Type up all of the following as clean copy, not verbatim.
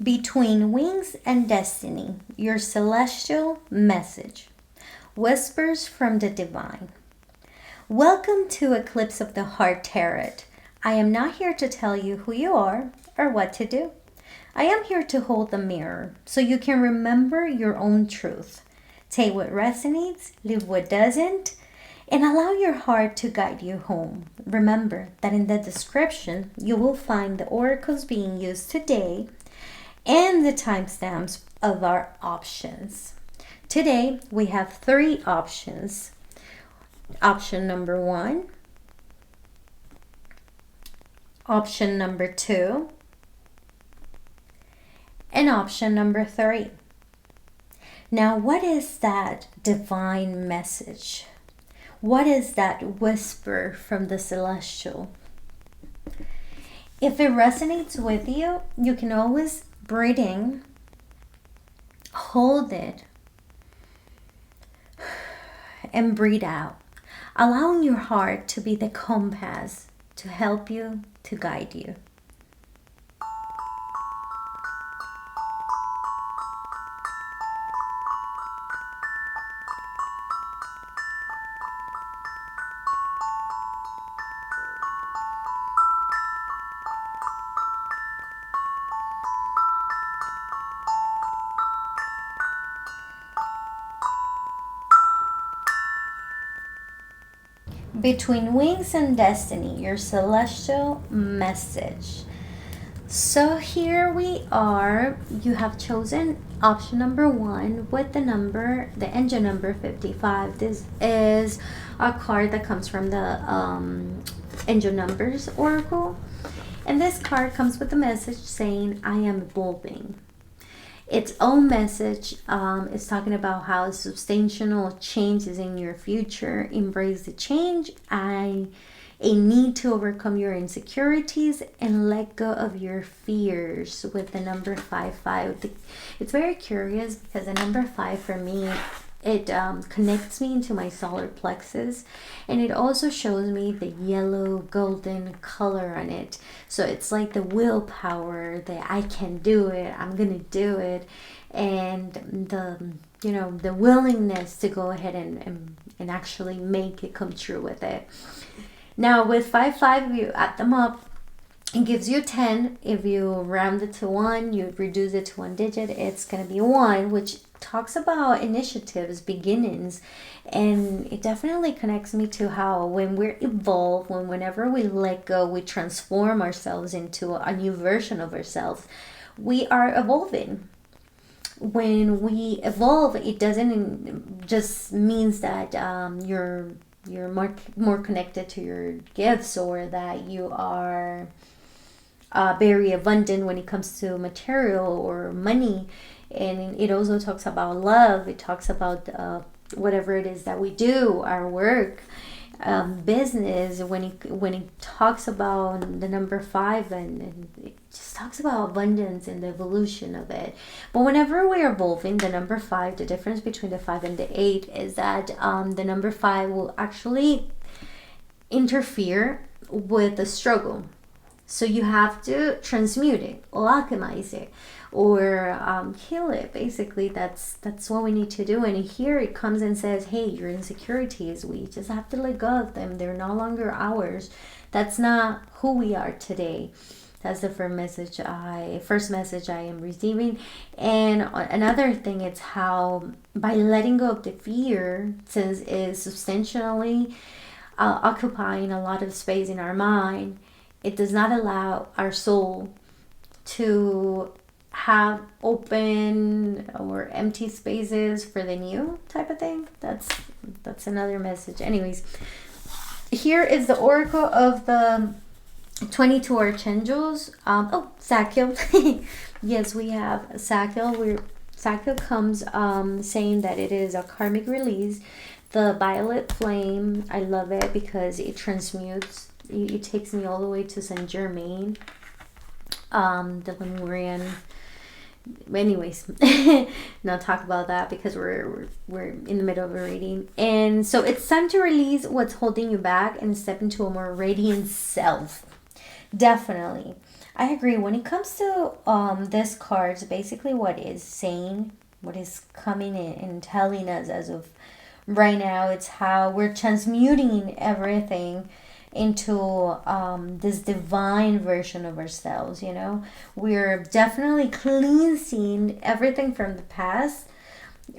Between Wings and Destiny, your celestial message. Whispers from the Divine. Welcome to Eclipse of the Heart Tarot. I am not here to tell you who you are or what to do. I am here to hold the mirror so you can remember your own truth. Take what resonates, leave what doesn't, and allow your heart to guide you home. Remember that in the description you will find the oracles being used today and the timestamps of our options. Today we have 3 options. Option number 1, option number 2, and option number 3. Now, what is that divine message? What is that whisper from the celestial? If it resonates with you, you can always breathe in, hold it, and breathe out, allowing your heart to be the compass to help you, to guide you. Between Wings and Destiny, your celestial message. So here we are. You have chosen option number 1 with the angel number 55. This is a card that comes from the angel numbers oracle. And this card comes with a message saying, I am evolving. Its own message is talking about how substantial change is in your future. Embrace the change. A need to overcome your insecurities and let go of your fears with the number 55. It's very curious because the number 5 for me, it connects me into my solar plexus, and it also shows me the yellow golden color on it. So it's like the willpower that I can do it, I'm gonna do it, and the willingness to go ahead and actually make it come true with it. Now with 55, if you add them up, it gives you 10. If you round it to 1, you reduce it to 1 digit, it's going to be 1, which talks about initiatives, beginnings. And it definitely connects me to how when we're evolved, whenever we let go, we transform ourselves into a new version of ourselves. We are evolving. When we evolve, it doesn't just means that you're more connected to your gifts, or that you are very abundant when it comes to material or money. And it also talks about love. It talks about whatever it is that we do, our work, business. When it talks about the number 5, and it just talks about abundance and the evolution of it. But whenever we are evolving, the number 5, the difference between the 5 and the 8 is that the number 5 will actually interfere with the struggle. So you have to transmute it, or alchemize it, or heal it. Basically, that's what we need to do. And here it comes and says, hey, your insecurities, we just have to let go of them. They're no longer ours. That's not who we are today. That's the first message I am receiving. And another thing is how by letting go of the fear, since it is substantially occupying a lot of space in our mind, it does not allow our soul to have open or empty spaces for the new type of thing. That's another message. Anyways, here is the oracle of the 22 archangels. Sakiel. Yes, we have Sakiel. Sakiel comes saying that it is a karmic release. The violet flame, I love it because it transmutes. It takes me all the way to Saint Germain, the Lemurian. Anyways, not talk about that because we're in the middle of a reading. And so it's time to release what's holding you back and step into a more radiant self. Definitely. I agree. When it comes to this cards, basically what is saying, what is coming in and telling us as of right now, it's how we're transmuting everything into this divine version of ourselves. You know, we're definitely cleansing everything from the past,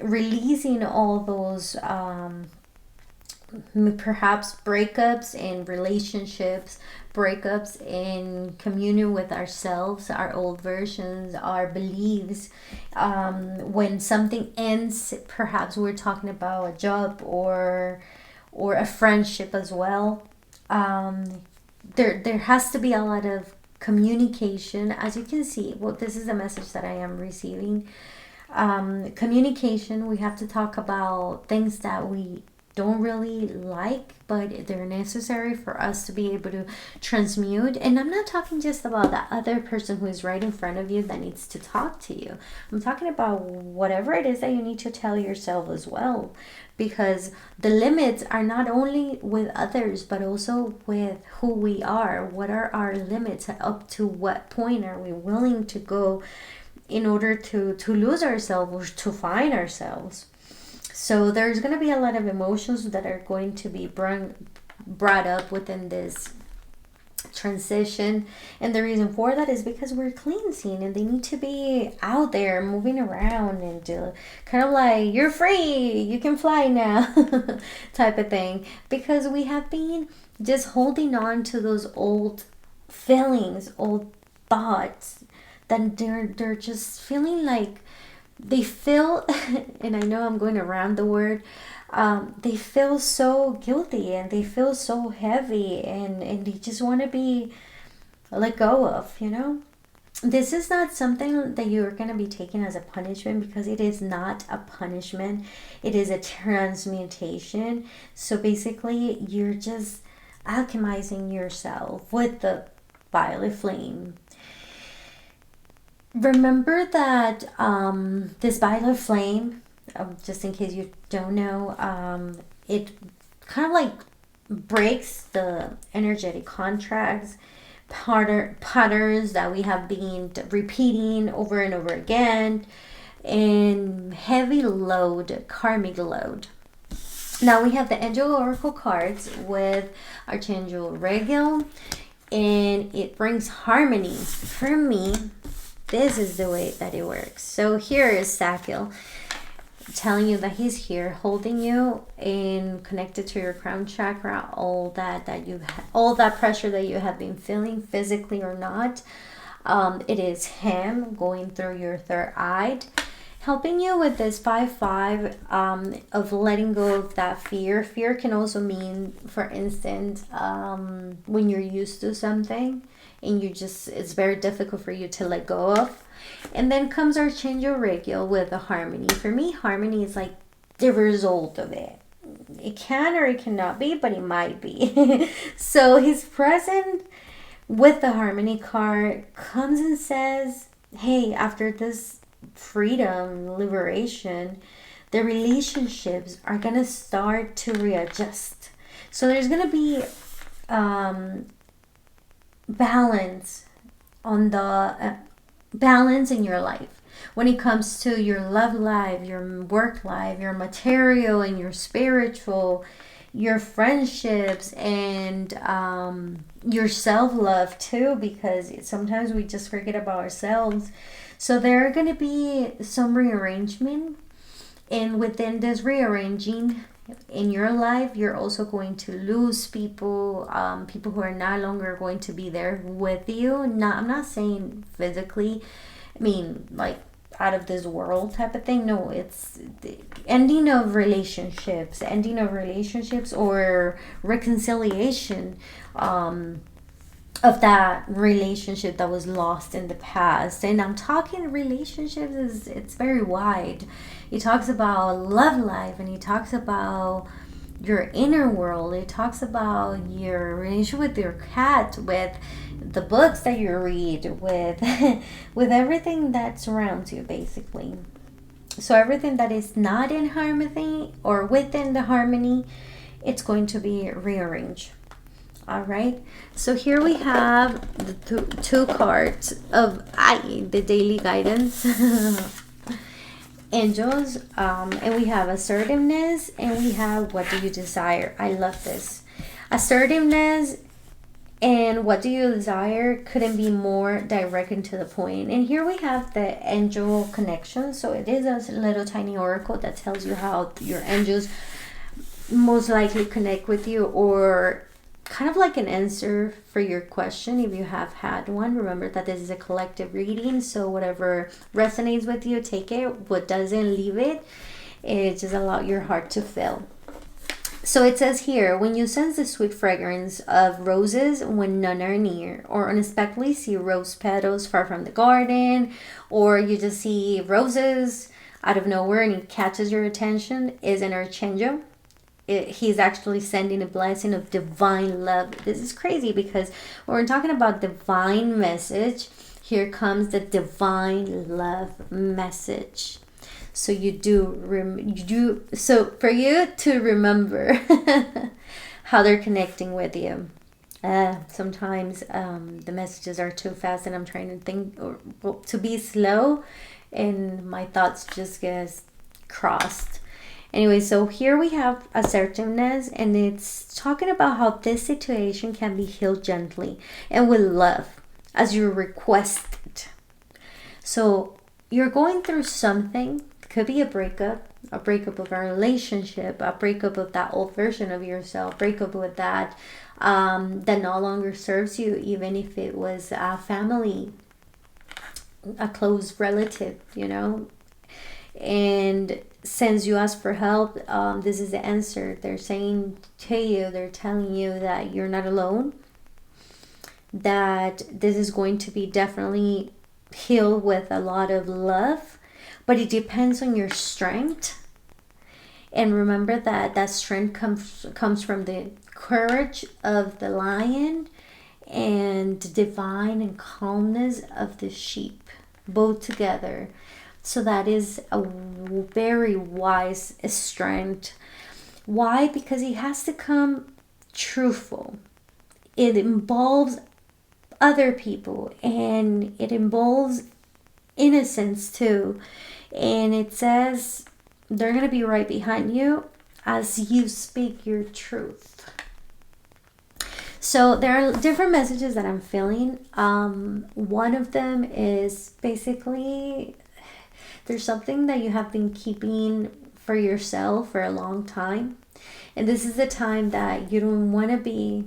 releasing all those perhaps breakups in relationships, breakups in communion with ourselves, our old versions, our beliefs. When something ends, perhaps we're talking about a job or a friendship as well. There has to be a lot of communication. As you can see, well, this is the message that I am receiving. Communication, we have to talk about things that we don't really like, but they're necessary for us to be able to transmute. And I'm not talking just about the other person who is right in front of you that needs to talk to you. I'm talking about whatever it is that you need to tell yourself as well, because the limits are not only with others but also with who we are. What are our limits? Up to what point are we willing to go in order to lose ourselves or to find ourselves? So there's going to be a lot of emotions that are going to be brought up within this transition. And the reason for that is because we're cleansing and they need to be out there moving around and kind of like, you're free, you can fly now type of thing. Because we have been just holding on to those old feelings, old thoughts, that they're just feeling like they feel, and I know I'm going around the word, they feel so guilty and they feel so heavy, and they just want to be let go of, you know. This is not something that you're going to be taking as a punishment, because it is not a punishment. It is a transmutation. So basically, you're just alchemizing yourself with the violet flame. Remember that this violet flame, just in case you don't know, it kind of like breaks the energetic contracts, patterns that we have been repeating over and over again, and heavy load, karmic load. Now we have the Angel Oracle cards with Archangel Oracle, and it brings harmony. For me, this is the way that it works. So here is Sakiel telling you that he's here, holding you and connected to your crown chakra. All that pressure that you have been feeling, physically or not, it is him going through your third eye, helping you with this 5-5 of letting go of that fear. Fear can also mean, for instance, when you're used to something and it's very difficult for you to let go of. And then comes Archangel Oracle with the harmony. For me, harmony is like the result of it. It can or it cannot be, but it might be. So he's present with the harmony card, comes and says, hey, after this freedom, liberation, the relationships are going to start to readjust. So there's going to be balance in your life when it comes to your love life, your work life, your material and your spiritual, your friendships, and your self-love too, because sometimes we just forget about ourselves. So there are going to be some rearrangement, and within this rearranging in your life, you're also going to lose people, people who are no longer going to be there with you. I'm not saying physically, I mean like out of this world type of thing. No, it's the ending of relationships or reconciliation of that relationship that was lost in the past. And I'm talking relationships it's very wide. He talks about love life, and he talks about your inner world. It talks about your relationship with your cat, with the books that you read, with with everything that surrounds you, basically. So everything that is not in harmony or within the harmony, it's going to be rearranged. All right, so here we have the two cards of the daily guidance. Angels, and we have assertiveness, and we have what do you desire. I love this. Assertiveness and what do you desire couldn't be more direct and to the point. And here we have the angel connection. So it is a little tiny oracle that tells you how your angels most likely connect with you, or kind of like an answer for your question if you have had one. Remember that this is a collective reading, so whatever resonates with you, take it. What doesn't, leave it. It just allow your heart to fill. So it says here, when you sense the sweet fragrance of roses when none are near, or unexpectedly see rose petals far from the garden, or you just see roses out of nowhere and it catches your attention, is an archangel. He's actually sending a blessing of divine love. This is crazy because when we're talking about divine message, here comes the divine love message. So so for you to remember how they're connecting with you. Sometimes the messages are too fast and I'm trying to think or to be slow, and my thoughts just get crossed. Anyway, so here we have assertiveness, and it's talking about how this situation can be healed gently and with love as you request it. So you're going through something. It could be a breakup of a relationship, a breakup of that old version of yourself, breakup with that that no longer serves you, even if it was a family, a close relative, and since you ask for help, this is the answer. They're saying to you, they're telling you that you're not alone, that this is going to be definitely healed with a lot of love, but it depends on your strength. And remember that that strength comes from the courage of the lion and divine and calmness of the sheep, both together. So that is a very wise strength. Why? Because it has to come truthful. It involves other people and it involves innocence too. And it says they're going to be right behind you as you speak your truth. So there are different messages that I'm feeling. One of them is basically there's something that you have been keeping for yourself for a long time. And this is the time that you don't want to be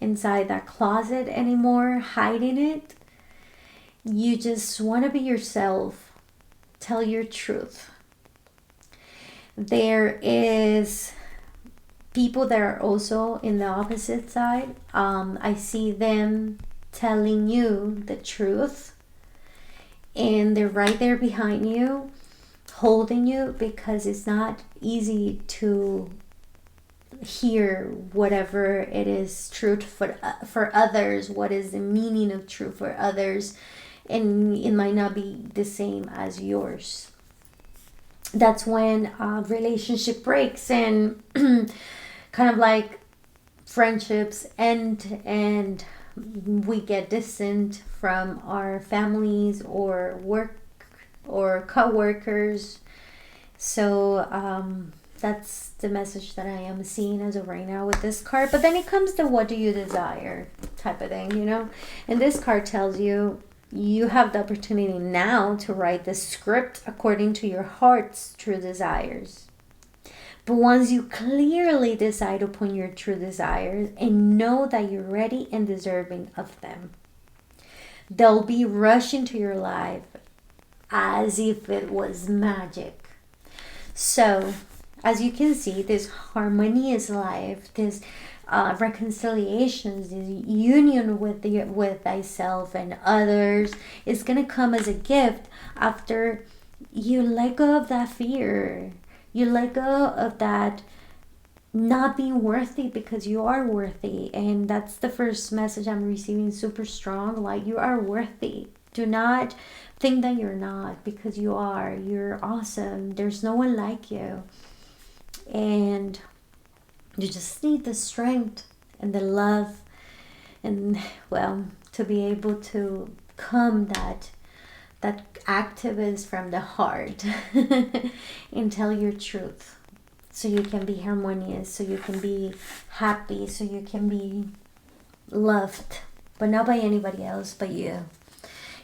inside that closet anymore, hiding it. You just want to be yourself. Tell your truth. There is people that are also in the opposite side. I see them telling you the truth. And they're right there behind you, holding you, because it's not easy to hear whatever it is truth for others, what is the meaning of truth for others, and it might not be the same as yours. That's when a relationship breaks and kind of like friendships end, and we get distant from our families or work or co-workers. So that's the message that I am seeing as of right now with this card. But then it comes to what do you desire type of thing, And this card tells you you have the opportunity now to write the script according to your heart's true desires. But once you clearly decide upon your true desires and know that you're ready and deserving of them, they'll be rushing to your life as if it was magic. So, as you can see, this harmonious life, this reconciliations, this union with thyself and others is going to come as a gift after you let go of that fear. You let go of that not being worthy, because you are worthy. And that's the first message I'm receiving, super strong. Like, you are worthy. Do not think that you're not, because you are. You're awesome. There's no one like you. And you just need the strength and the love And well, to be able to come that activist from the heart and tell your truth, so you can be harmonious, so you can be happy, so you can be loved, but not by anybody else but you.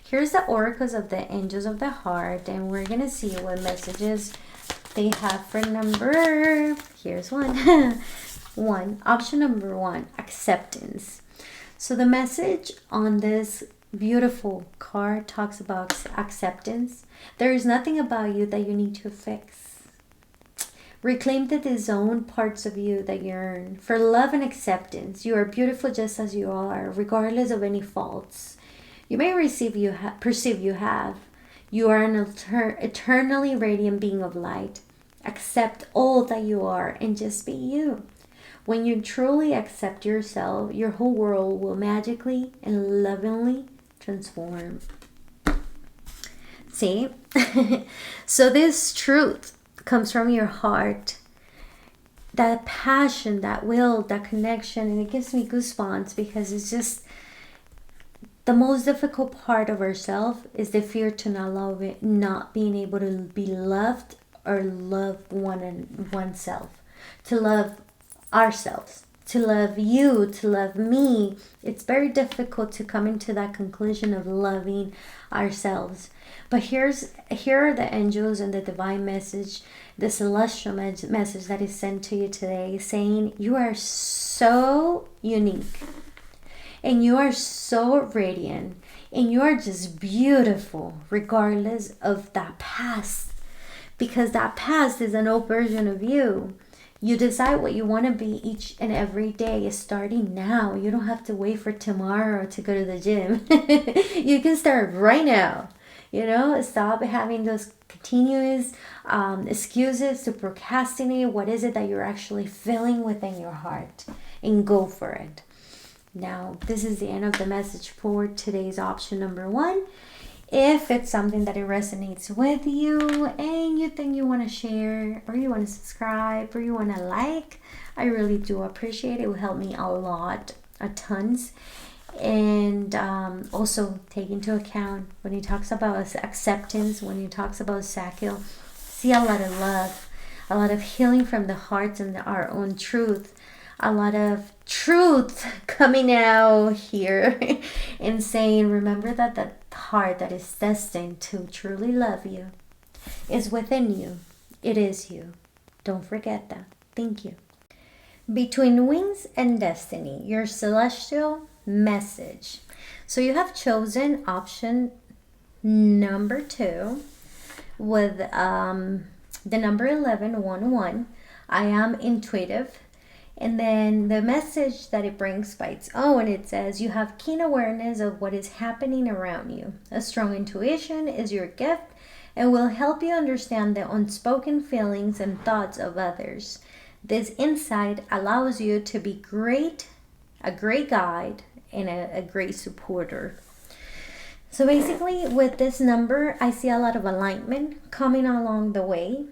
Here's the oracles of the angels of the heart, and we're gonna see what messages they have for number. Here's one. Option number 1, acceptance. So the message on this beautiful card talks about acceptance. There is nothing about you that you need to fix. Reclaim the disowned parts of you that yearn for love and acceptance. You are beautiful just as you are, regardless of any faults you may perceive you have. You are an eternally radiant being of light. Accept all that you are and just be you. When you truly accept yourself, your whole world will magically and lovingly transform. See? So this truth comes from your heart. That passion, that will, that connection, and it gives me goosebumps because it's just the most difficult part of ourselves is the fear to not love it, not being able to be loved or love oneself, to love ourselves, to love you, to love me. It's very difficult to come into that conclusion of loving ourselves. But here are the angels and the divine message, the celestial message that is sent to you today, saying you are so unique. And you are so radiant. And you are just beautiful regardless of that past. Because that past is an old version of you. You decide what you want to be each and every day, starting now. You don't have to wait for tomorrow to go to the gym. You can start right now. You know, stop having those continuous excuses to procrastinate. What is it that you're actually feeling within your heart? And go for it. Now, this is the end of the message for today's option number 1. If it's something that it resonates with you and you think you want to share or you want to subscribe or you want to like, I really do appreciate it. It will help me a lot, a tons. And also take into account when he talks about acceptance, when he talks about Sakil, see a lot of love, a lot of healing from the hearts and our own truth. A lot of truth coming out here and saying, remember that the heart that is destined to truly love you is within you. It is you. Don't forget that. Thank you. Between Wings and Destiny, your celestial message. So you have chosen option number 2 with the number 1111. I am intuitive. And then the message that it brings by its own, it says you have keen awareness of what is happening around you. A strong intuition is your gift and will help you understand the unspoken feelings and thoughts of others. This insight allows you to be a great guide and a great supporter. So basically with this number, I see a lot of alignment coming along the way.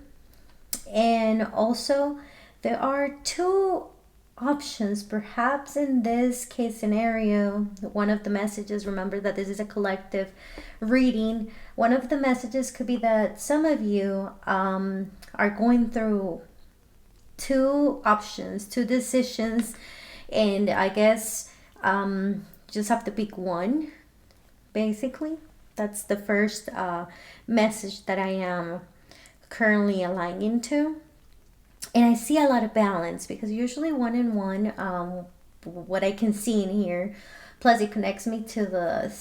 And also there are 2 options, perhaps in this case scenario. One of the messages, remember that this is a collective reading, one of the messages could be that some of you are going through 2 options, 2 decisions, and I guess just have to pick one. Basically, that's the first message that I am currently aligning to. And I see a lot of balance because usually 1 and 1, what I can see in here, plus it connects me to the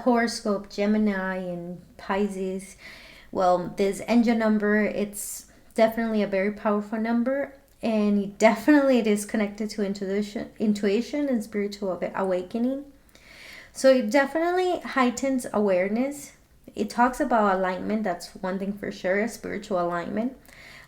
horoscope, Gemini and Pisces. Well, this angel number, it's definitely a very powerful number, and it is connected to intuition and spiritual awakening. So it definitely heightens awareness. It talks about alignment, that's one thing for sure, spiritual alignment.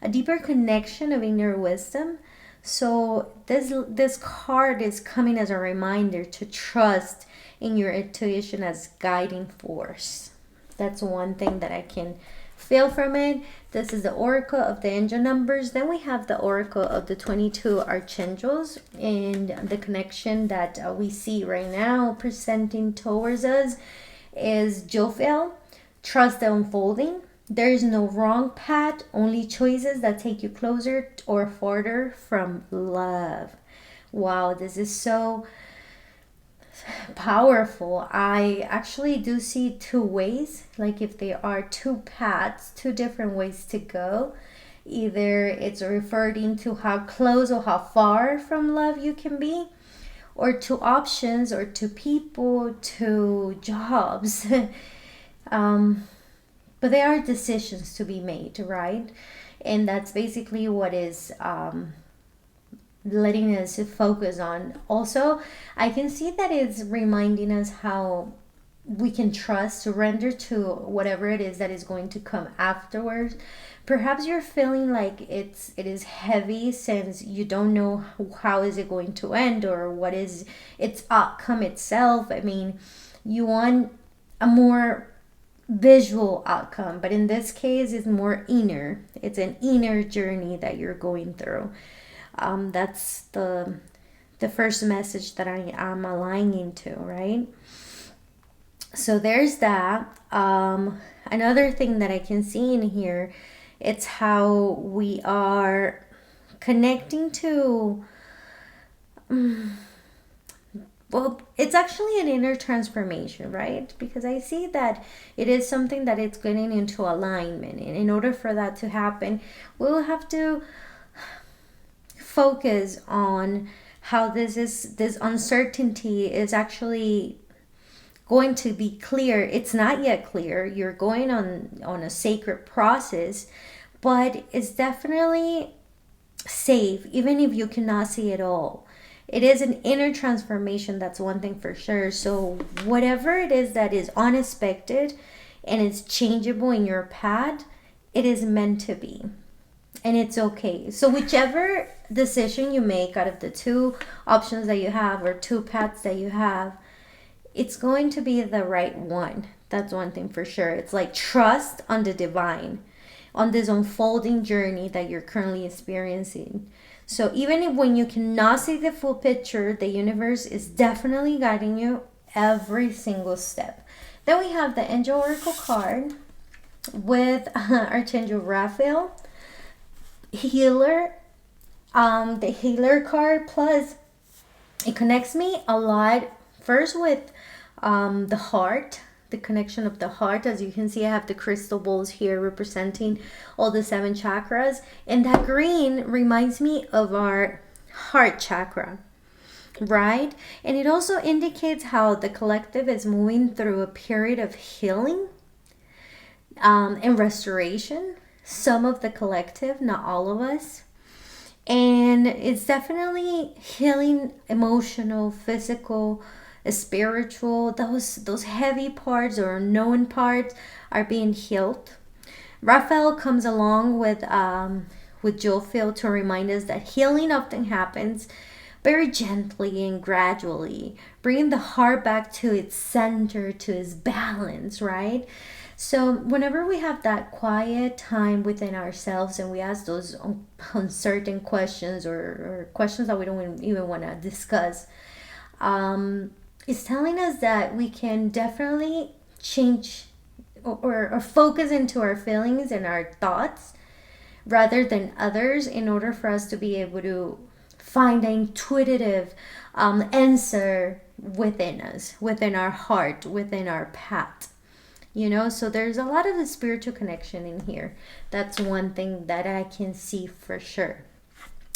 A deeper connection of inner wisdom. So this card is coming as a reminder to trust in your intuition as guiding force. That's one thing that I can feel from it. This is the oracle of the angel numbers. Then we have the oracle of the 22 archangels, and the connection that we see right now presenting towards us is Jophiel. Trust the unfolding. There is no wrong path, only choices that take you closer or farther from love. Wow, this is so powerful. I actually do see two ways, like if there are two paths, two different ways to go. Either it's referring to how close or how far from love you can be, or two options, or two people, two jobs. But there are decisions to be made, right? And that's basically what is letting us focus on. Also, I can see that it's reminding us how we can trust, surrender to whatever it is that is going to come afterwards. Perhaps you're feeling like it is heavy, since you don't know how is it going to end, or what is its outcome itself. I mean, you want a more visual outcome, but in this case it's more inner. It's an inner journey that you're going through. That's the first message that I am aligning to, right? So there's that. Another thing that I can see in here, it's how we are connecting to well, it's actually an inner transformation, right? Because I see that it is something that it's getting into alignment, and in order for that to happen, we'll have to focus on how this uncertainty is actually going to be clear. It's not yet clear. You're going on a sacred process, but it's definitely safe, even if you cannot see it all. It is an inner transformation, that's one thing for sure. So whatever it is that is unexpected and it's changeable in your path, it is meant to be. And it's okay. So whichever decision you make out of the two options that you have, or two paths that you have, it's going to be the right one. That's one thing for sure. It's like trust on the divine, on this unfolding journey that you're currently experiencing. So even if when you cannot see the full picture, the universe is definitely guiding you every single step. Then we have the Angel Oracle card with Archangel Raphael, Healer, the Healer card. Plus, it connects me a lot first with the heart, the connection of the heart. As you can see, I have the crystal balls here representing all the 7 chakras, and that green reminds me of our heart chakra, right? And it also indicates how the collective is moving through a period of healing and restoration. Some of the collective, not all of us. And it's definitely healing, emotional, physical, spiritual. Those heavy parts or unknown parts are being healed. Raphael comes along with Jophiel to remind us that healing often happens very gently and gradually, bringing the heart back to its center, to its balance, right? So whenever we have that quiet time within ourselves and we ask those uncertain questions, or questions that we don't even want to discuss, it's telling us that we can definitely change or focus into our feelings and our thoughts rather than others, in order for us to be able to find an intuitive answer within us, within our heart, within our path. So there's a lot of the spiritual connection in here. That's one thing that I can see for sure.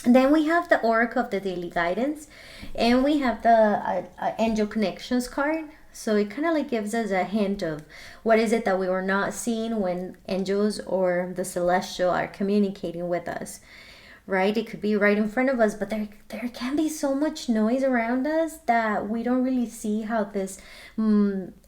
And then we have the Oracle of the Daily Guidance, and we have the Angel Connections card. So it kind of like gives us a hint of what is it that we were not seeing when angels or the celestial are communicating with us, right? It could be right in front of us, but there can be so much noise around us that we don't really see how this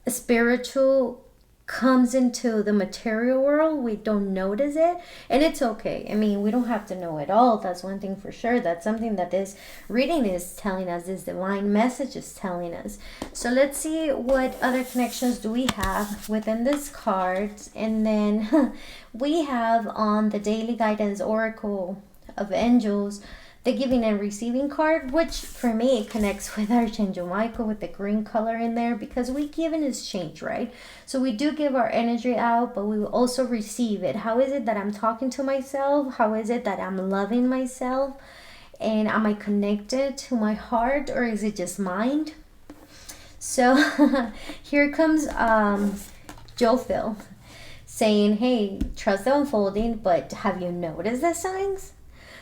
spiritual comes into the material world, we don't notice it, and it's okay. I mean, we don't have to know it all. That's one thing for sure. That's something that this reading is telling us, this divine message is telling us. So let's see what other connections do we have within this card. And then we have on the daily guidance oracle of angels, the giving and receiving card, which for me it connects with Archangel Michael with the green color in there, because we give in exchange, right? So we do give our energy out, but we will also receive it. How is it that I'm talking to myself? How is it that I'm loving myself? And am I connected to my heart, or is it just mind? So here comes Joe Phil saying, hey, trust the unfolding, but have you noticed the signs?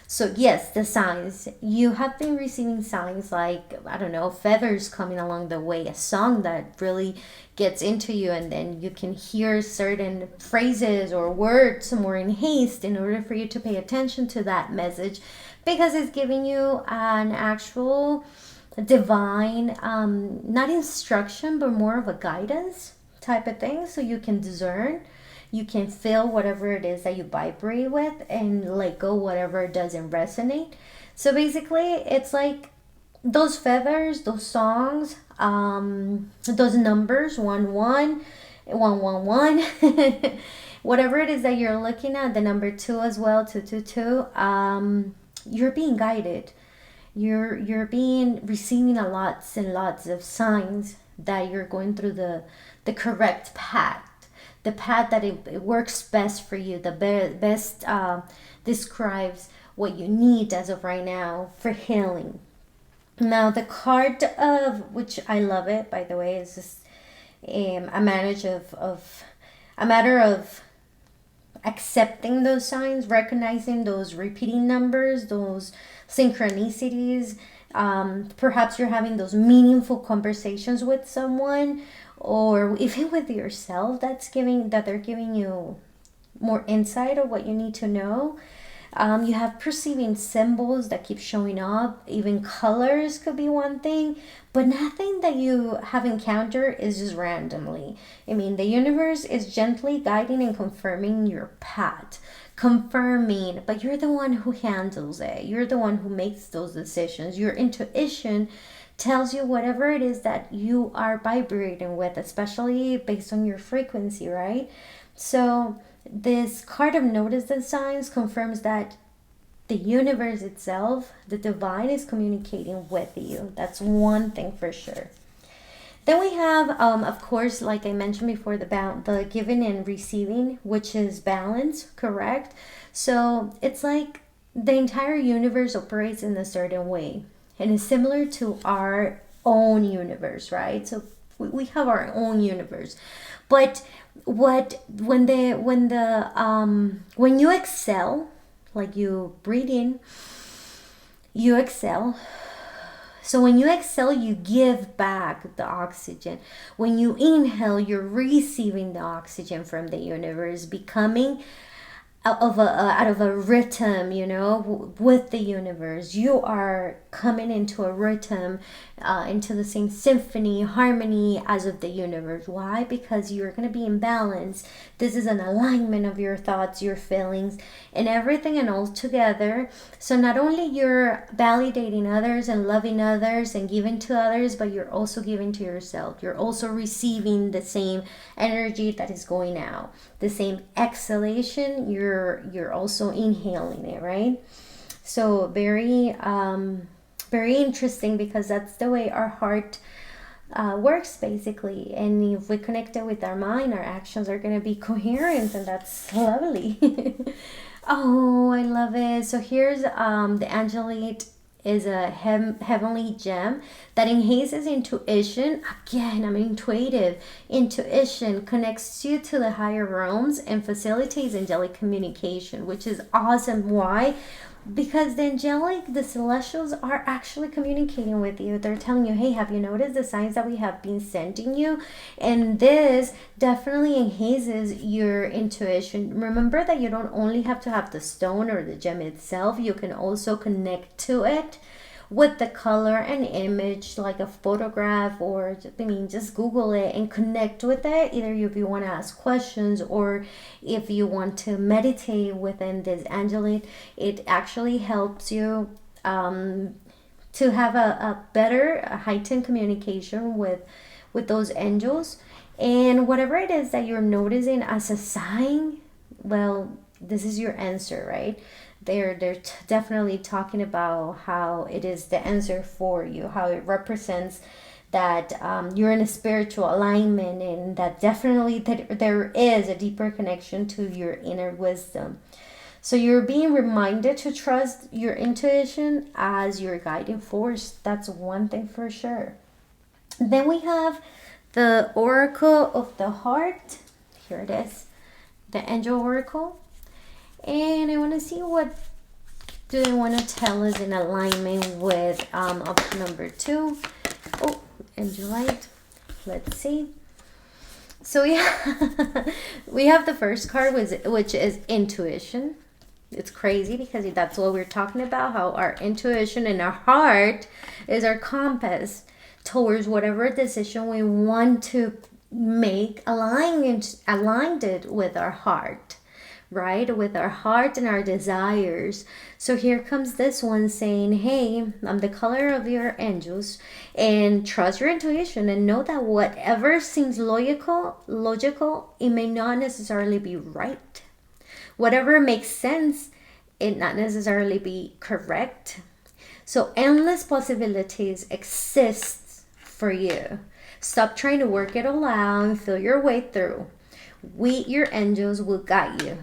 So yes, the signs. You have been receiving signs like, I don't know, feathers coming along the way, a song that really gets into you, and then you can hear certain phrases or words more in haste in order for you to pay attention to that message, because it's giving you an actual divine, not instruction, but more of a guidance type of thing, so you can discern. You can feel whatever it is that you vibrate with and let go whatever doesn't resonate. So basically, it's like those feathers, those songs, those numbers, 111, 111, whatever it is that you're looking at, the number 2 as well, 222, you're being guided. You're being receiving a lots and lots of signs that you're going through the correct path. The path that it works best for you, the best describes what you need as of right now for healing. Now the card of, which I love it, by the way, is just a matter of accepting those signs, recognizing those repeating numbers, those synchronicities. Perhaps you're having those meaningful conversations with someone, or even with yourself, that they're giving you more insight of what you need to know. You have perceiving symbols that keep showing up. Even colors could be one thing, but nothing that you have encountered is just randomly. I mean, the universe is gently guiding and confirming your path. Confirming, but you're the one who handles it. You're the one who makes those decisions. Your intuition tells you whatever it is that you are vibrating with, especially based on your frequency, right? So this card of notice the signs confirms that the universe itself, the divine, is communicating with you. That's one thing for sure. Then we have, of course, like I mentioned before, the giving and receiving, which is balance, correct? So it's like the entire universe operates in a certain way, and it's similar to our own universe, right? So we have our own universe, but when you exhale, like you breathe in, you exhale. So when you exhale, you give back the oxygen. When you inhale, you're receiving the oxygen from the universe, becoming out of a rhythm, with the universe. You are coming into a rhythm, into the same symphony, harmony as of the universe. Why? Because you're going to be in balance. This is an alignment of your thoughts, your feelings, and everything, and all together. So not only you're validating others and loving others and giving to others, but you're also giving to yourself. You're also receiving the same energy that is going out. The same exhalation, you're also inhaling it, right? So very interesting, because that's the way our heart works, basically. And if we connect it with our mind, our actions are going to be coherent, and that's lovely. Oh, I love it. So here's the angelite is a heavenly gem that enhances intuition. Again, I'm intuitive. Intuition connects you to the higher realms and facilitates angelic communication, which is awesome. Why? Because the celestials are actually communicating with you. They're telling you, hey, have you noticed the signs that we have been sending you? And this definitely enhances your intuition. Remember that you don't only have to have the stone or the gem itself. You can also connect to it with the color and image, like a photograph, or I mean, just Google it and connect with it. Either if you want to ask questions or if you want to meditate within this angel, it actually helps you to have a better, a heightened communication with those angels. And whatever it is that you're noticing as a sign, well, this is your answer, right? They're definitely talking about how it is the answer for you, how it represents that you're in a spiritual alignment, and that definitely that there is a deeper connection to your inner wisdom. So you're being reminded to trust your intuition as your guiding force. That's one thing for sure. Then we have the Oracle of the Heart. Here it is, the Angel Oracle. And I want to see what do they want to tell us in alignment with option number 2. Oh, Angel Light. Let's see. So yeah, we have the first card, which is intuition. It's crazy because that's what we're talking about, how our intuition and our heart is our compass towards whatever decision we want to make, aligned it with our heart, right? With our heart and our desires. So here comes this one saying, hey, I'm the color of your angels, and trust your intuition and know that whatever seems logical, it may not necessarily be right. Whatever makes sense, it not necessarily be correct. So endless possibilities exist for you. Stop trying to work it all out and feel your way through. We, your angels, will guide you.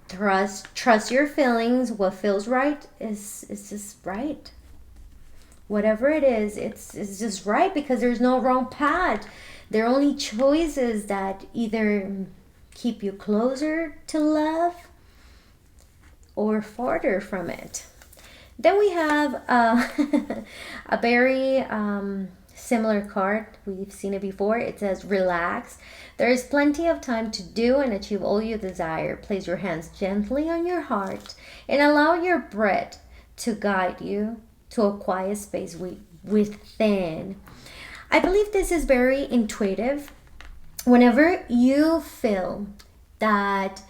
Trust your feelings. What feels right is just right. Whatever it is, it's just right, because there's no wrong path. There are only choices that either keep you closer to love or farther from it. Then we have a very similar card. We've seen it before. It says, relax. There is plenty of time to do and achieve all you desire. Place your hands gently on your heart and allow your breath to guide you to a quiet space within. I believe this is very intuitive. Whenever you feel that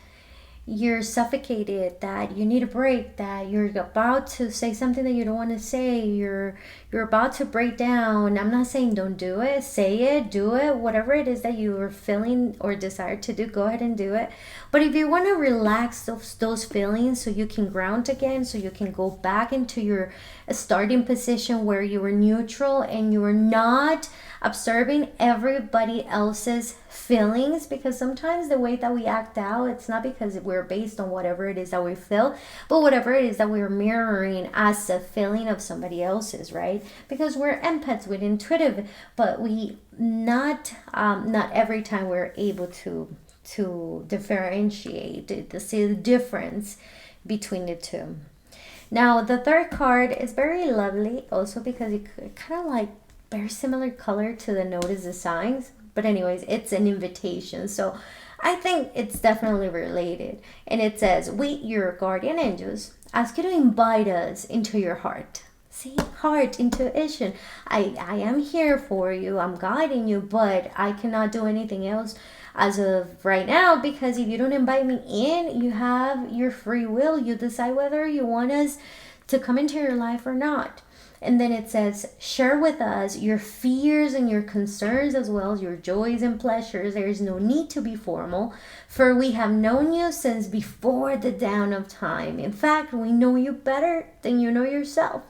you're suffocated, that you need a break, that you're about to say something that you don't want to say, you're about to break down. I'm not saying don't do it. Say it, do it, whatever it is that you are feeling or desire to do, go ahead and do it. But if you want to relax those feelings so you can ground again, so you can go back into your starting position where you were neutral and you were not observing everybody else's feelings, because sometimes the way that we act out, it's not because we're based on whatever it is that we feel, but whatever it is that we're mirroring as a feeling of somebody else's, right? Because we're empaths, we're intuitive, but we not every time we're able to differentiate, to see the difference between the two. Now the third card is very lovely also, because it kind of like very similar color to the notice the signs, but anyways, it's an invitation, so I think it's definitely related. And it says, we, your guardian angels, ask you to invite us into your heart. See, heart, intuition. I am here for you, I'm guiding you, but I cannot do anything else as of right now, because if you don't invite me in, you have your free will. You decide whether you want us to come into your life or not. And then it says, share with us your fears and your concerns, as well as your joys and pleasures. There is no need to be formal, for we have known you since before the dawn of time. In fact, we know you better than you know yourself.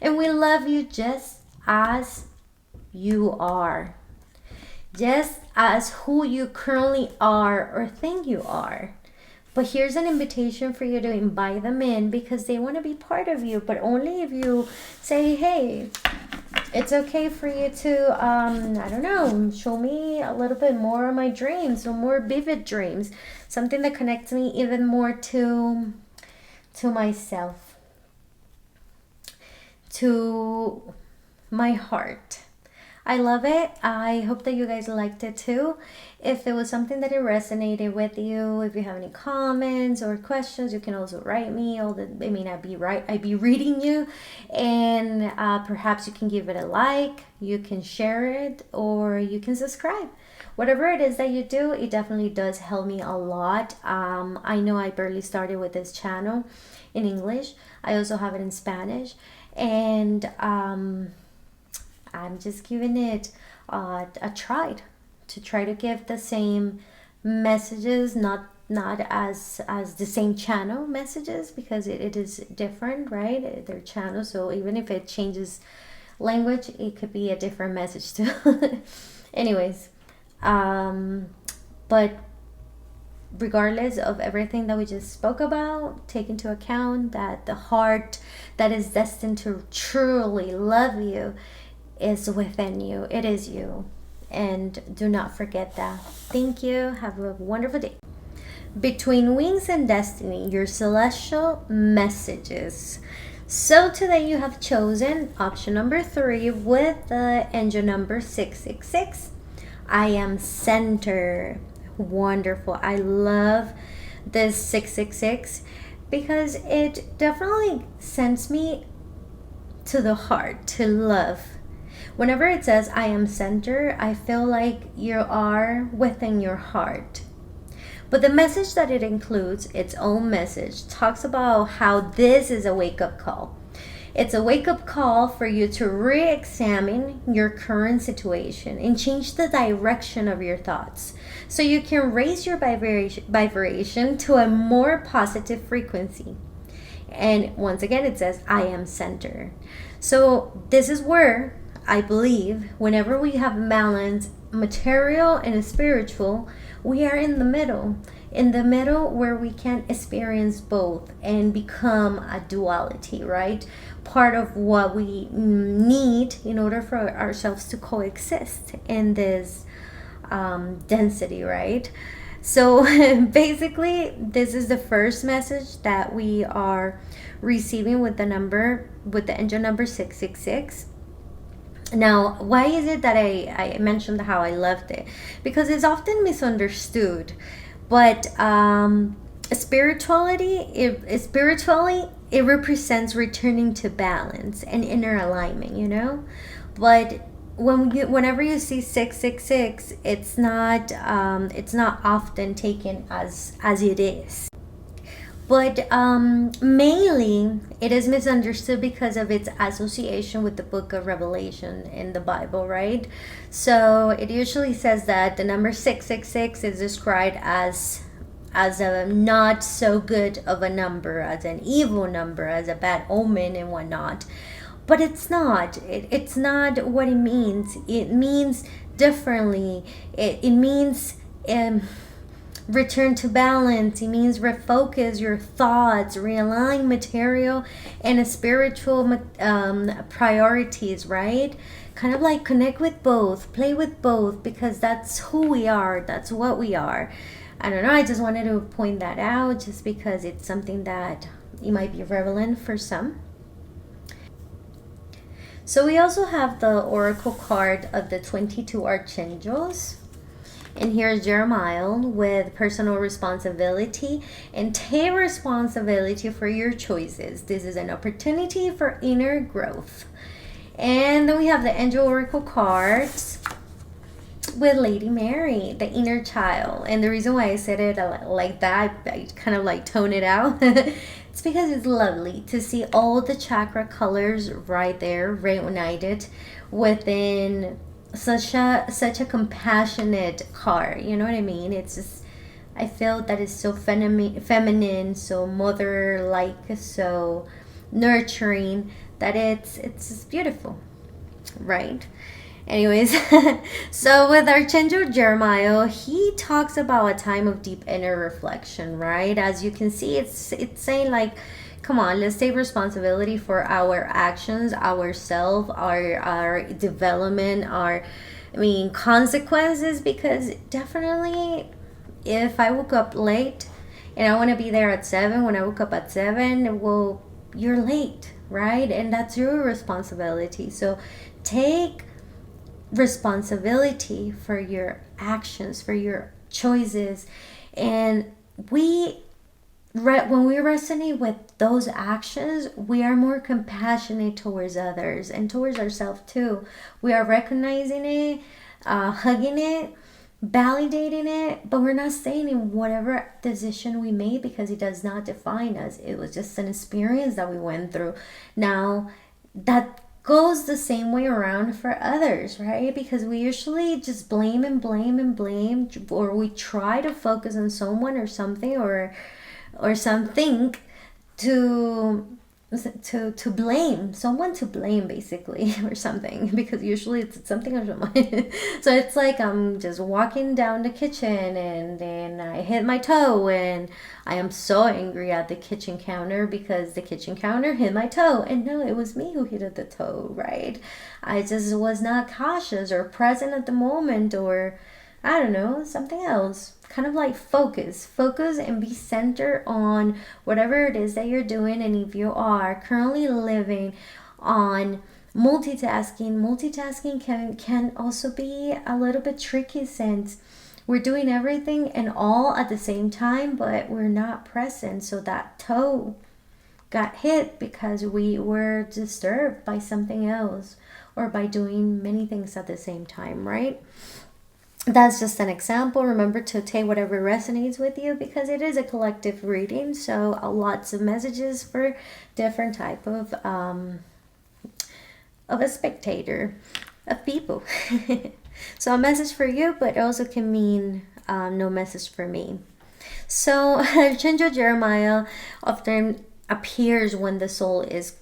And we love you just as you are. Just as who you currently are or think you are. But here's an invitation for you to invite them in, because they want to be part of you, but only if you say, hey, it's okay for you to, I don't know, show me a little bit more of my dreams, or more vivid dreams, something that connects me even more to myself, to my heart. I love it. I hope that you guys liked it too. If it was something that it resonated with you, if you have any comments or questions, you can also write me. I mean, I'd be reading you, and perhaps you can give it a like, you can share it, or you can subscribe. Whatever it is that you do, it definitely does help me a lot. I know I barely started with this channel in English. I also have it in Spanish, and I'm just giving it a try to give the same messages, not as the same channel messages, because it is different, right? Their channel, so even if it changes language, it could be a different message too. Anyways, but regardless of everything that we just spoke about, take into account that the heart that is destined to truly love you is within you. It is you. And do not forget that. Thank you. Have a wonderful day. Between Wings and Destiny, your celestial messages. So today you have chosen option number 3 with the angel number 666. I am center. Wonderful. I love this 666 because it definitely sends me to the heart, to love. Whenever it says I am center, I feel like you are within your heart. But the message that it includes, its own message, talks about how this is a wake-up call. It's a wake-up call for you to re-examine your current situation and change the direction of your thoughts so you can raise your vibration to a more positive frequency. And once again, it says, I am center. So this is where I believe whenever we have balance, material and spiritual, we are in the middle where we can experience both and become a duality, right? Part of what we need in order for ourselves to coexist in this density, right? So basically, this is the first message that we are receiving with the angel number 666. Now, why is it that I mentioned how I loved it? Because it's often misunderstood, but spiritually, it represents returning to balance and inner alignment, you know. But whenever you see 666, it's not often taken as it is. But mainly it is misunderstood because of its association with the book of Revelation in the Bible, right? So it usually says that the number 666 is described as a not so good of a number, as an evil number, as a bad omen and whatnot. But it's not. It's not what it means. It means differently. It means return to balance. It means refocus your thoughts, realign material and spiritual priorities, right? Kind of like connect with both, play with both, because that's who we are, that's what we are. I don't know, I just wanted to point that out just because it's something that it might be relevant for some. So we also have the oracle card of the 22 archangels. And here's Jeremiah with personal responsibility and take responsibility for your choices. This is an opportunity for inner growth. And then we have the Angel Oracle cards with Lady Mary, the inner child. And the reason why I said it like that, I kind of like tone it out. It's because it's lovely to see all the chakra colors right there, reunited within such a compassionate card. You know what I mean? It's just, I feel that it's so feminine, so mother-like, so nurturing, that it's just beautiful, right? Anyways, so with Archangel Jeremiah, he talks about a time of deep inner reflection, right? As you can see, it's saying like, come on, let's take responsibility for our actions, ourselves, our development, consequences. Because definitely, if I woke up late and I want to be there at 7, when I woke up at 7, well, you're late, right? And that's your responsibility. So take responsibility for your actions, for your choices. And we when we resonate with those actions, we are more compassionate towards others and towards ourselves too. We are recognizing it, hugging it, validating it, but we're not saying in whatever decision we made, because it does not define us. It was just an experience that we went through. Now, that goes the same way around for others, right? Because we usually just blame and blame and blame, or we try to focus on someone or something or something to blame someone, to blame basically, or something, because usually it's something of mine. So it's like I'm just walking down the kitchen and then I hit my toe, and I am so angry at the kitchen counter because the kitchen counter hit my toe, and no, it was me who hit the toe, right? I just was not cautious or present at the moment, or I don't know, something else. Kind of like focus and be centered on whatever it is that you're doing. And if you are currently living on multitasking can also be a little bit tricky, since we're doing everything and all at the same time, but we're not present. So that toe got hit because we were disturbed by something else, or by doing many things at the same time, right? That's just an example. Remember to take whatever resonates with you, because it is a collective reading. So lots of messages for different type of a spectator, of people. So a message for you, but it also can mean no message for me. So Archangel Jeremiah often appears when the soul is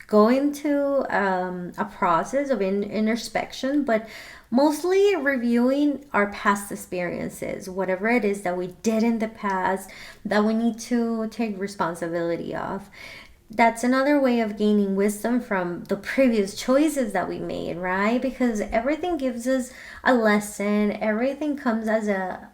going to a process of introspection, but mostly reviewing our past experiences, whatever it is that we did in the past that we need to take responsibility of. That's another way of gaining wisdom from the previous choices that we made, right? Because everything gives us a lesson, everything comes as a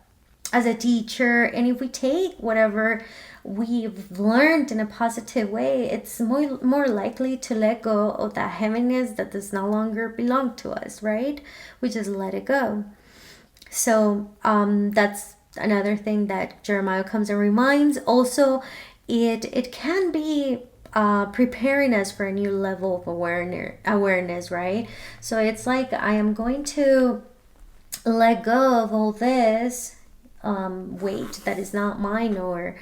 teacher, and if we take whatever we've learned in a positive way, it's more likely to let go of that heaviness that does no longer belong to us, right? We just let it go. So that's another thing that Jeremiah comes and reminds. Also, it can be preparing us for a new level of awareness, right? So it's like, I am going to let go of all this weight that is not mine, or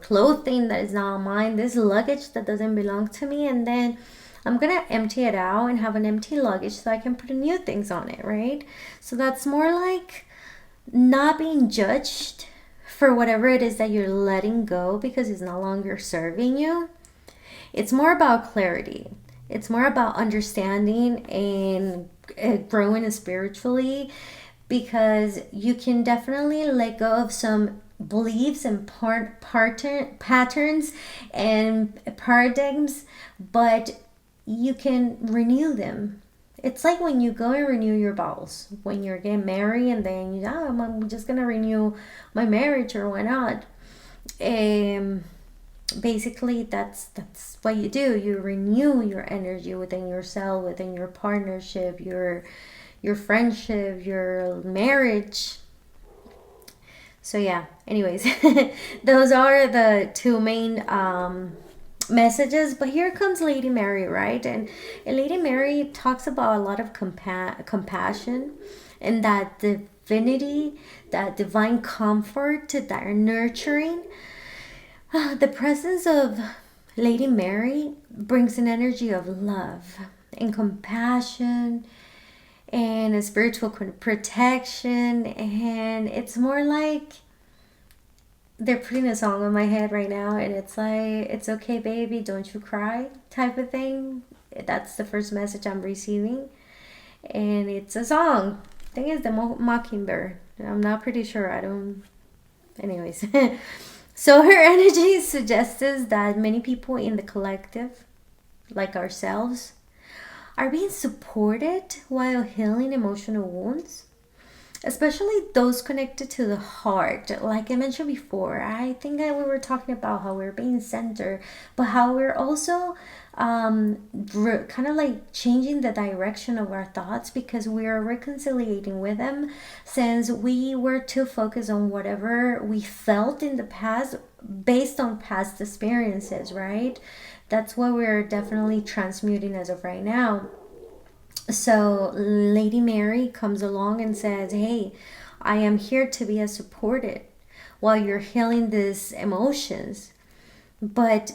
clothing that is not mine, this luggage that doesn't belong to me, and then I'm gonna empty it out and have an empty luggage so I can put new things on it, right? So that's more like not being judged for whatever it is that you're letting go because it's no longer serving you. It's more about clarity. It's more about understanding and growing spiritually, because you can definitely let go of some beliefs and patterns and paradigms, but you can renew them. It's like when you go and renew your vows when you're getting married, and then I'm just gonna renew my marriage, or why not? Basically that's what you do. You renew your energy within yourself, within your partnership, your friendship, your marriage. So yeah, anyways, those are the two main messages. But here comes Lady Mary, right? And Lady Mary talks about a lot of compassion, and that divinity, that divine comfort, that are nurturing. The presence of Lady Mary brings an energy of love and compassion and a spiritual protection, and it's more like they're putting a song on my head right now, and it's like, it's okay baby, don't you cry, type of thing. That's the first message I'm receiving, and it's a song. I think it's the Mockingbird. I'm not pretty sure. I don't, anyways. So her energy suggests that many people in the collective, like ourselves, are being supported while healing emotional wounds. especially those connected to the heart. Like I mentioned before, I think we were talking about how we're being centered, but how we're also kind of like changing the direction of our thoughts because we are reconciliating with them, since we were too focused on whatever we felt in the past based on past experiences, right? That's what we're definitely transmuting as of right now. So Lady Mary comes along and says, hey, I am here to be a supported while you're healing these emotions. But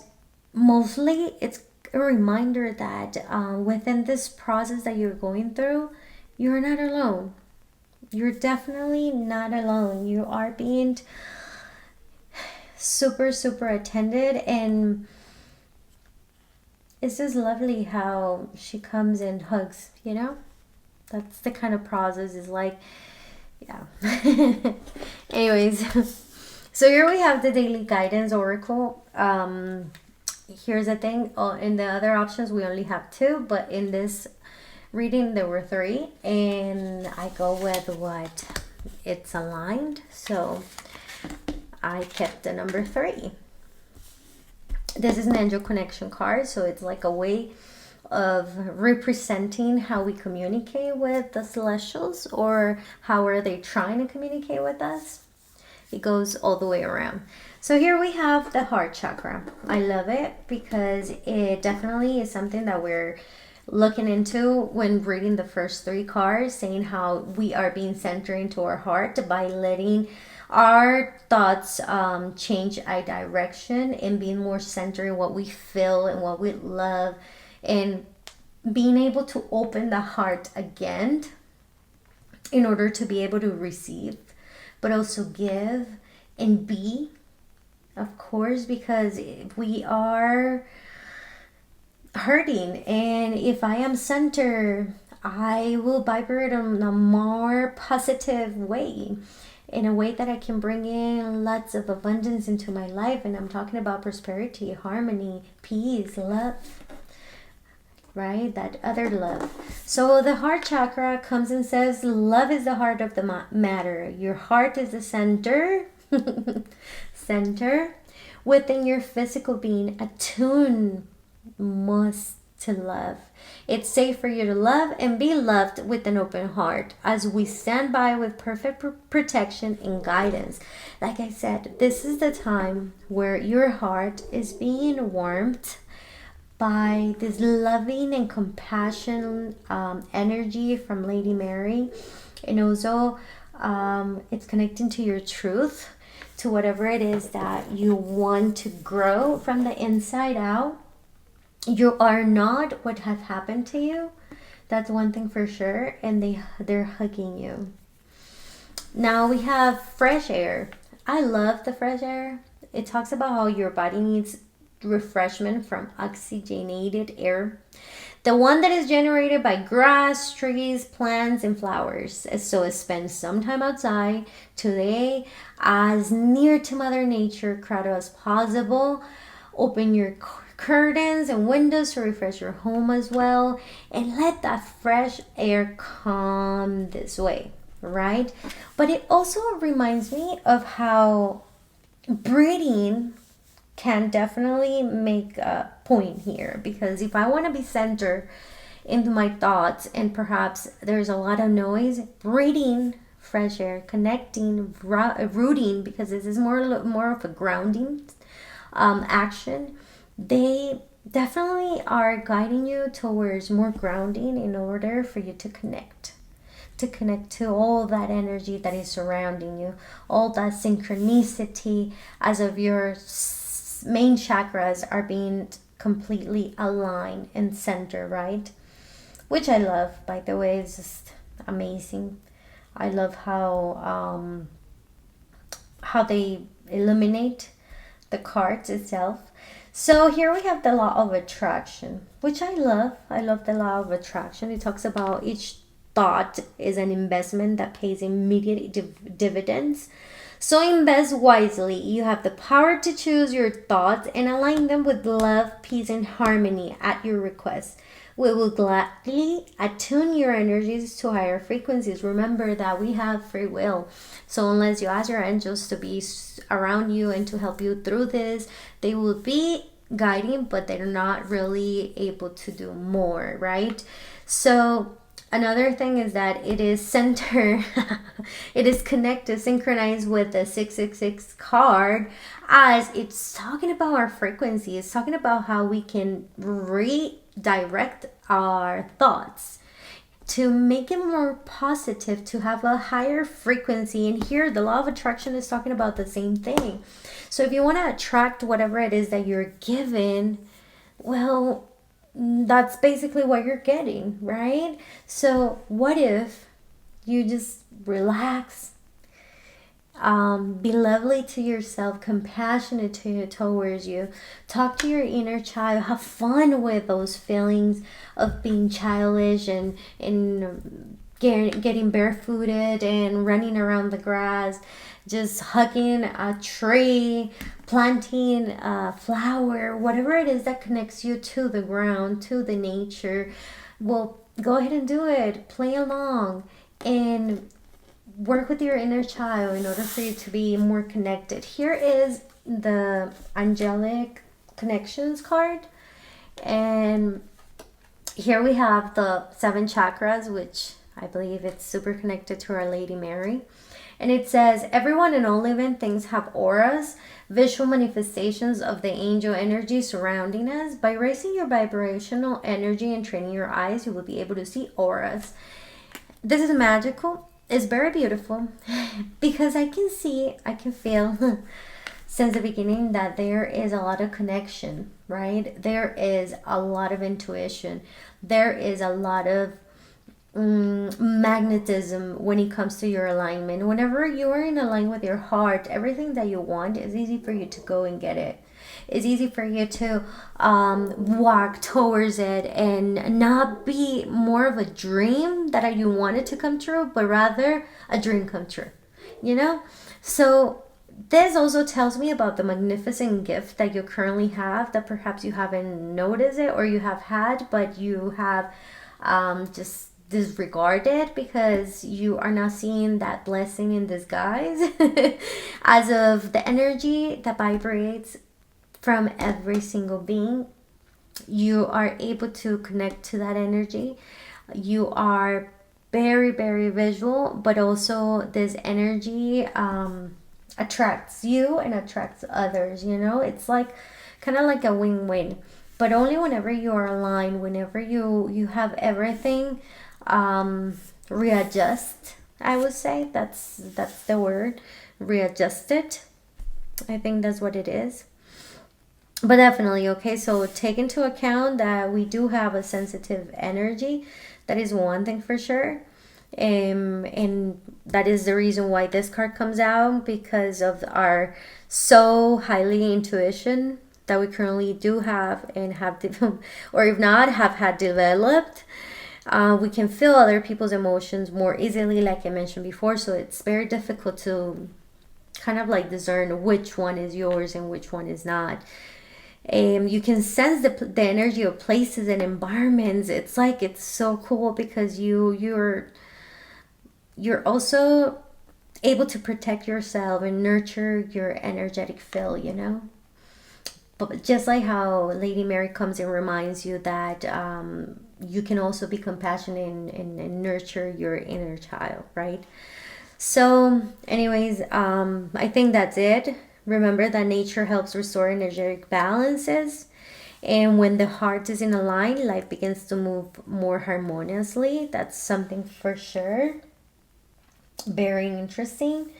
mostly it's a reminder that within this process that you're going through, you're not alone. You're definitely not alone. You are being super, super attended. And it's just lovely how she comes and hugs, you know? That's the kind of process is like, yeah. Anyways, so here we have the daily guidance oracle. Here's the thing. In the other options, we only have 2, but in this reading, there were 3. And I go with what it's aligned. So I kept the number 3. This is an angel connection card, so it's like a way of representing how we communicate with the celestials, or how are they trying to communicate with us. It goes all the way around. So here we have the heart chakra. I love it because it definitely is something that we're looking into when reading the first 3 cards, saying how we are being centered into our heart by letting our thoughts change our direction and being more centered in what we feel and what we love, and being able to open the heart again in order to be able to receive, but also give and be, of course, because we are hurting. And if I am centered, I will vibrate in a more positive way, in a way that I can bring in lots of abundance into my life. And I'm talking about prosperity, harmony, peace, love, right? That other love. So the heart chakra comes and says, love is the heart of the matter. Your heart is the center, center within your physical being, attuned must to love. It's safe for you to love and be loved with an open heart as we stand by with perfect protection and guidance. Like I said, this is the time where your heart is being warmed by this loving and compassion energy from Lady Mary. And also it's connecting to your truth, to whatever it is that you want to grow from the inside out. You are not what has happened to you. That's one thing for sure. And they're hugging you. Now we have fresh air. I love the fresh air. It talks about how your body needs refreshment from oxygenated air, the one that is generated by grass, trees, plants, and flowers. So spend some time outside today, as near to Mother Nature crowd as possible. Open your curtains and windows to refresh your home as well, and let that fresh air come this way, right? But it also reminds me of how breathing can definitely make a point here, because if I want to be centered into my thoughts and perhaps there's a lot of noise, breathing fresh air, connecting, rooting, because this is more of a grounding action, they definitely are guiding you towards more grounding in order for you to connect to all that energy that is surrounding you, all that synchronicity as of your main chakras are being completely aligned and centered, right? Which I love, by the way. It's just amazing. I love how they illuminate the cards itself. So here we have the law of attraction, which I love. I love the law of attraction. It talks about each thought is an investment that pays immediate dividends. So invest wisely. You have the power to choose your thoughts and align them with love, peace, and harmony at your request. We will gladly attune your energies to higher frequencies. Remember that we have free will. So unless you ask your angels to be around you and to help you through this, they will be guiding, but they're not really able to do more, right? So another thing is that it is centered, it is connected, synchronized with the 666 card, as it's talking about our frequency. It's talking about how we can redirect our thoughts to make it more positive, to have a higher frequency. And here the law of attraction is talking about the same thing. So if you want to attract whatever it is that you're given, well, that's basically what you're getting, right? So what if you just relax, be lovely to yourself, compassionate towards you, talk to your inner child, have fun with those feelings of being childish and getting barefooted and running around the grass, just hugging a tree, planting a flower, whatever it is that connects you to the ground, to the nature. Well, go ahead and do it. Play along and work with your inner child in order for you to be more connected. Here is the angelic connections card, and here we have the 7 chakras, which I believe it's super connected to Our Lady Mary. And it says, everyone and all living things have auras, visual manifestations of the angel energy surrounding us. By raising your vibrational energy and training your eyes, you will be able to see auras. This is magical. It's very beautiful because I can see, I can feel since the beginning that there is a lot of connection, right? There is a lot of intuition. There is a lot of magnetism when it comes to your alignment. Whenever you are in alignment with your heart, everything that you want is easy for you to go and get it. It's easy for you to walk towards it and not be more of a dream that you want it to come true, but rather a dream come true, you know? So this also tells me about the magnificent gift that you currently have, that perhaps you haven't noticed it or you have had, but you have just disregarded because you are not seeing that blessing in disguise. As of the energy that vibrates from every single being, you are able to connect to that energy. You are very, very visual, but also this energy attracts you and attracts others, you know? It's like kind of like a win-win, but only whenever you are aligned, whenever you have everything readjust. I would say that's the word, readjusted. I think that's what it is. But definitely, okay, so take into account that we do have a sensitive energy. That is one thing for sure. And that is the reason why this card comes out, because of our so highly intuition that we currently do have and have or if not have had developed. We can feel other people's emotions more easily, like I mentioned before, so it's very difficult to kind of like discern which one is yours and which one is not. You can sense the energy of places and environments. It's like, it's so cool because you're also able to protect yourself and nurture your energetic field, you know. But just like how Lady Mary comes and reminds you that you can also be compassionate and nurture your inner child, right? So anyways, I think that's it. Remember that nature helps restore energetic balances. And when the heart is in a line, life begins to move more harmoniously. That's something for sure. Very interesting.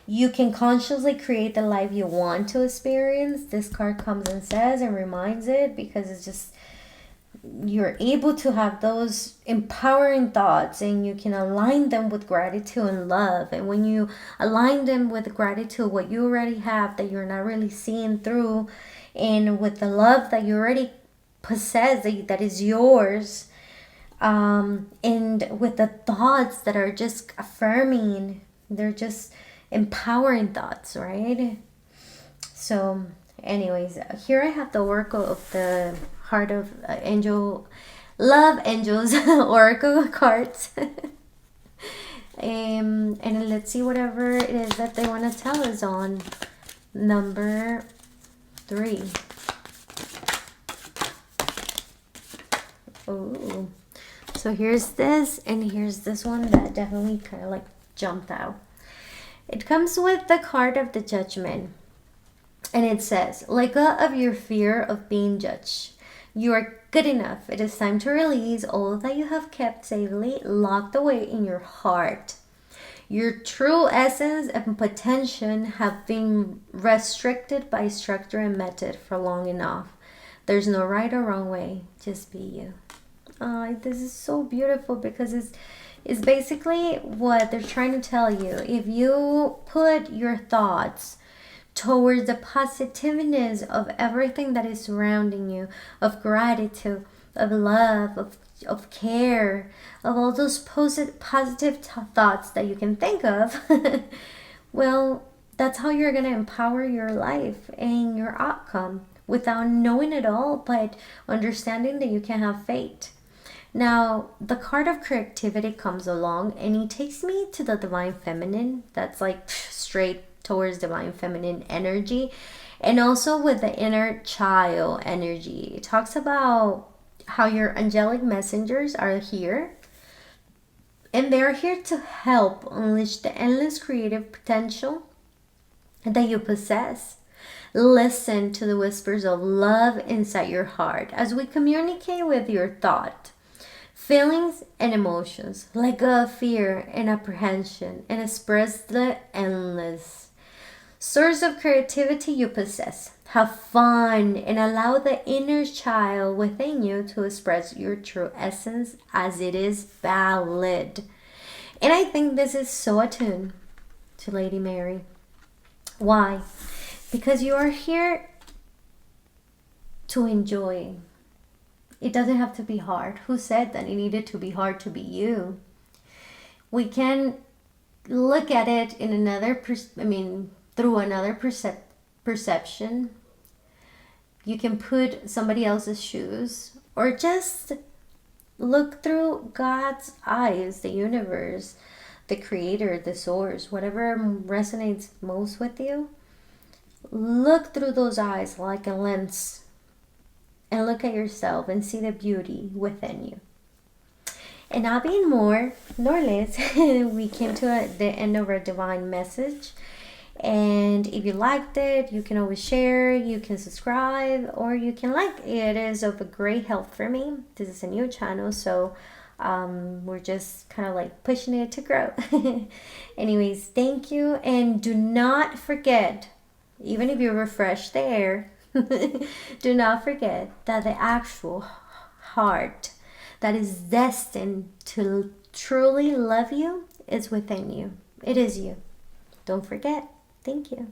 You can consciously create the life you want to experience. This card comes and says and reminds it, because it's just, you're able to have those empowering thoughts and you can align them with gratitude and love. And when you align them with gratitude, what you already have that you're not really seeing through, and with the love that you already possess, that is yours, and with the thoughts that are just affirming, they're just empowering thoughts, right? So anyways, here I have the Oracle of the Heart of Angel Love Angels Oracle cards. And let's see whatever it is that they want to tell us on number 3. Oh, so here's this, and here's this one that definitely kind of like jumped out. It comes with the card of the Judgment, and it says, let go of your fear of being judged. You are good enough. It is time to release all that you have kept safely locked away in your heart. Your true essence and potential have been restricted by structure and method for long enough. There's no right or wrong way. Just be you. This is so beautiful because it's basically what they're trying to tell you. If you put your thoughts towards the positiveness of everything that is surrounding you, of gratitude, of love, of care, of all those positive thoughts that you can think of, well, that's how you're going to empower your life and your outcome without knowing it all, but understanding that you can have faith. Now, the card of creativity comes along, and it takes me to the divine feminine. That's like straight towards divine feminine energy, and also with the inner child energy. It talks about how your angelic messengers are here, and they're here to help unleash the endless creative potential that you possess. Listen to the whispers of love inside your heart as we communicate with your thought, feelings, and emotions. Let go of fear and apprehension and express the endless source of creativity you possess. Have fun and allow the inner child within you to express your true essence as it is valid. And I think this is so attuned to Lady Mary. Why? Because you are here to enjoy. It doesn't have to be hard. Who said that it needed to be hard to be you? We can look at it in another through another perception. You can put somebody else's shoes, or just look through God's eyes, the universe, the creator, the source, whatever resonates most with you. Look through those eyes like a lens and look at yourself and see the beauty within you. And not being more nor less, we came to the end of our divine message. And if you liked it, you can always share, you can subscribe, or you can like. It is of a great help for me. This is a new channel, so we're just kind of like pushing it to grow. Anyways, thank you, and do not forget, even if you refresh the air, do not forget that the actual heart that is destined to truly love you is within you. It is you. Don't forget. Thank you.